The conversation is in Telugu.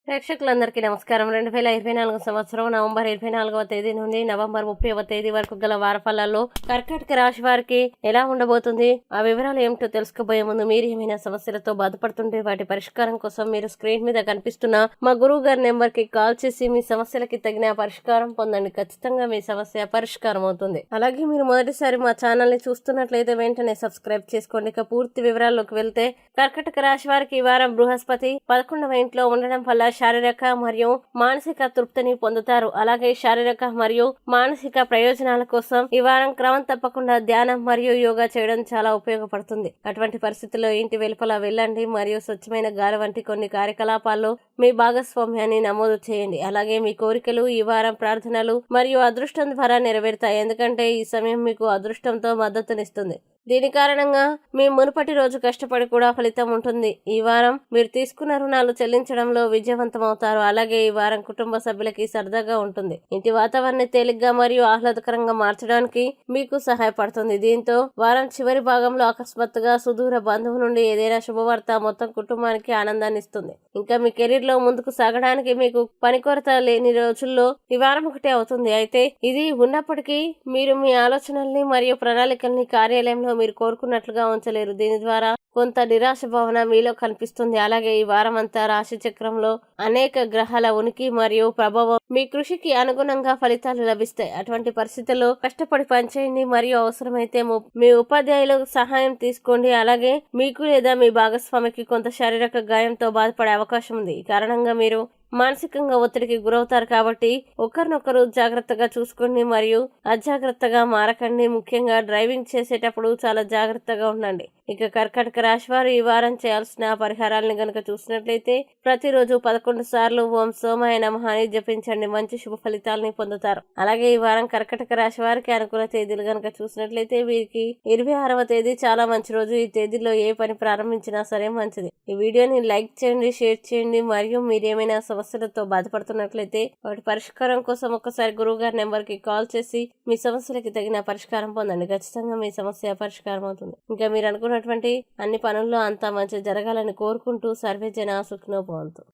ప్రేక్షకులందరికీ నమస్కారం. 2024 సంవత్సరం నవంబర్ 24వ తేదీ నుండి నవంబర్ 30వ తేదీ వరకు గల వారఫలాల్లో కర్కాటక రాశి వారికి ఎలా ఉండబోతుంది, ఆ వివరాలు ఏమిటో తెలుసుకోబోయే ముందు మీరు ఏమైనా సమస్యలతో బాధపడుతుంటే వాటి పరిష్కారం కోసం మీరు స్క్రీన్ మీద కనిపిస్తున్న మా గురువు గారి నెంబర్ కి కాల్ చేసి మీ సమస్యలకి తగిన పరిష్కారం పొందండి. ఖచ్చితంగా మీ సమస్య పరిష్కారం అవుతుంది. అలాగే మీరు మొదటిసారి మా ఛానల్ ని చూస్తున్నట్లయితే వెంటనే సబ్స్క్రైబ్ చేసుకోండి. ఇక పూర్తి వివరాల్లోకి వెళ్తే కర్కాటక రాశి వారికి ఈ వారం బృహస్పతి 11వ ఇంట్లో ఉండడం వల్ల శారీరక మరియు మానసిక తృప్తిని పొందుతారు. అలాగే శారీరక మరియు మానసిక ప్రయోజనాల కోసం ఈ వారం క్రమం తప్పకుండా ధ్యానం మరియు యోగా చేయడం చాలా ఉపయోగపడుతుంది. అటువంటి పరిస్థితుల్లో ఇంటి వెలుపల వెళ్ళండి మరియు స్వచ్ఛమైన గాలి వంటి కొన్ని కార్యకలాపాల్లో మీ భాగస్వామ్యాన్ని నమోదు చేయండి. అలాగే మీ కోరికలు ఈ వారం ప్రార్థనలు మరియు అదృష్టం ద్వారా నెరవేరుతాయి, ఎందుకంటే ఈ సమయం మీకు అదృష్టంతో మద్దతునిస్తుంది. దీని కారణంగా మీ మునుపటి రోజు కష్టపడి కూడా ఫలితం ఉంటుంది. ఈ వారం మీరు తీసుకున్న రుణాలు చెల్లించడంలో విజయవంతమవుతారు. అలాగే ఈ వారం కుటుంబ సభ్యులకి సరదాగా ఉంటుంది. ఇంటి వాతావరణాన్ని తేలిగ్గా మరియు ఆహ్లాదకరంగా మార్చడానికి మీకు సహాయపడుతుంది. దీంతో వారం చివరి భాగంలో అకస్మాత్తుగా సుదూర బంధువు నుండి ఏదైనా శుభవార్త మొత్తం కుటుంబానికి ఆనందాన్ని ఇస్తుంది. ఇంకా మీ కెరీర్ లో ముందుకు సాగడానికి మీకు పని కొరత లేని రోజుల్లో ఈ వారం ఒకటే అవుతుంది. అయితే ఇది ఉన్నప్పటికీ మీరు మీ ఆలోచనల్ని మరియు ప్రణాళికల్ని కార్యాలయంలో మీరు కోరుకున్నట్లుగా ఉంచలేరు. దీని ద్వారా కొంత నిరాశ భావన మీలో కనిపిస్తుంది. అలాగే ఈ వారం అంతా రాశి చక్రంలో అనేక గ్రహాల ఉనికి మరియు ప్రభావం మీ కృషికి అనుగుణంగా ఫలితాలు లభిస్తాయి. అటువంటి పరిస్థితుల్లో కష్టపడి పనిచేయండి మరియు అవసరమైతే మీ ఉపాధ్యాయుల సహాయం తీసుకోండి. అలాగే మీకు లేదా మీ భాగస్వామికి కొంత శారీరక గాయంతో బాధపడే అవకాశం ఉంది. ఈ కారణంగా మీరు మానసికంగా ఒత్తిడికి గురవుతారు. కాబట్టి ఒకరినొకరు జాగ్రత్తగా చూసుకోండి మరియు అజాగ్రత్తగా మారకండి. ముఖ్యంగా డ్రైవింగ్ చేసేటప్పుడు చాలా జాగ్రత్తగా ఉండండి. ఇక కర్కాటక రాశి వారు ఈ వారం చేయాల్సిన పరిహారాలను గనుక చూసినట్లయితే ప్రతిరోజు 11 సార్లు ఓం సోమాయ నమః అని జపించండి. మంచి శుభ ఫలితాలని పొందుతారు. అలాగే ఈ వారం కర్కాటక రాశి వారికి అనుకూల తేదీలు గనుక చూసినట్లయితే వీరికి 26వ తేదీ చాలా మంచి రోజు. ఈ తేదీలో ఏ పని ప్రారంభించినా సరే మంచిది. ఈ వీడియోని లైక్ చేయండి, షేర్ చేయండి మరియు మీరేమైనా సమస్యలతో బాధపడుతున్నట్లయితే వాటి పరిష్కారం కోసం ఒక్కసారి గురువు గారి నెంబర్ కి కాల్ చేసి మీ సమస్యలకి తగిన పరిష్కారం పొందండి. ఖచ్చితంగా మీ సమస్య పరిష్కారం అవుతుంది. ఇంకా మీరు అనుకున్నటువంటి అన్ని పనుల్లో అంతా మంచి జరగాలని కోరుకుంటూ సర్వే జన సుఖినో భవంతు.